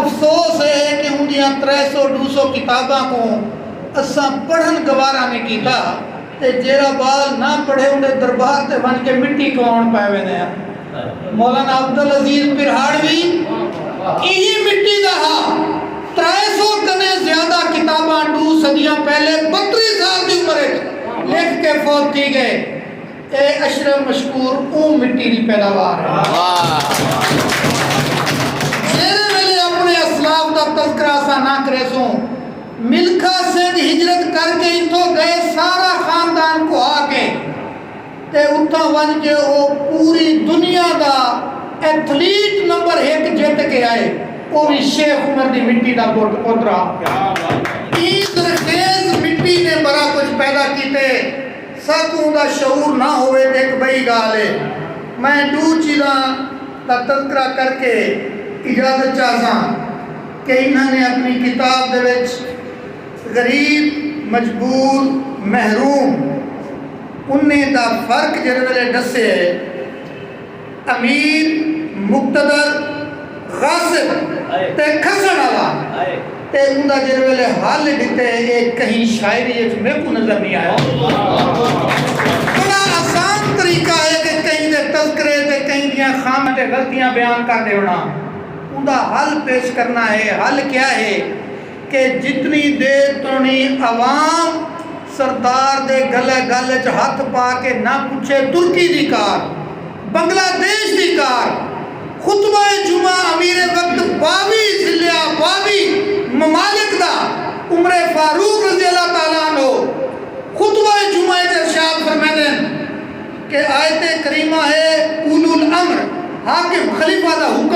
افسوس ہے کہ اندیاں 300-200 کتاباں کو اساں پڑھن گوارا نہیں کیتا تے جیرا بال نہ پڑھے انہیں دربار تے بن کے مٹی کون پائے ہوئے ہیں۔ مولانا عبدالعزیز پرہاڑوی یہی مٹی دا ہا 300 کنے زیادہ کتاباں 2 صدیاں پہلے 32 سال دی عمر لکھ کے فوت کی گئے۔ اے اشرف مشکور اون مٹی دی پیداوار ہے۔ جیرے ویلے اپنے اسلاف دا تذکرہ سا نہ کرے سوں ملکہ سے ہجرت کر کے انتو گئے سارا خاندان کو آکے تے اتھا ون کے وہ پوری دنیا دا ایتھلیٹ نمبر 1 جیت کے آئے، وہ بھی شیخ عمر دی مٹی دا پوترا۔ این درخیز مٹی نے بڑا کچھ پیدا کیتے، ساکوں دا شعور نہ ہوئے ایک بئی گالے۔ میں 2 چیزاں دا تذکرہ کر کے اجازت چاہتا کہ انہوں نے اپنی کتاب دے وچ غریب، مجبور، محروم انہیں دا فرق جڑے ویلے دسے امیر، مقتدر، غاصب تے کھسن والا تے ان دا جڑے ویلے حل دیتے ایک کہیں شاعری میں کو نظر نہیں آیا۔ بڑا آسان طریقہ ہے کہ کہیں دے تذکرے تے کہیں دیاں خامیں تے غلطیاں بیان کر دے ہونا، ان دا حل پیش کرنا ہے۔ حل کیا ہے کہ جتنی دیر تونی عوام سردار دے گلے گلے ہاتھ پا کے نہ پوچھے ترکی دی کار، بنگلہ دیش دی کار، خطبہ جمعہ امیر وقت باوی ضلع باوی ممالک دا عمر فاروق رضی اللہ تعالیٰ عنہ خطبہ جمعہ ارشاد فرمائے کہ آیت کریمہ ہے اولو الامر، حاکم خلیفہ دا حکم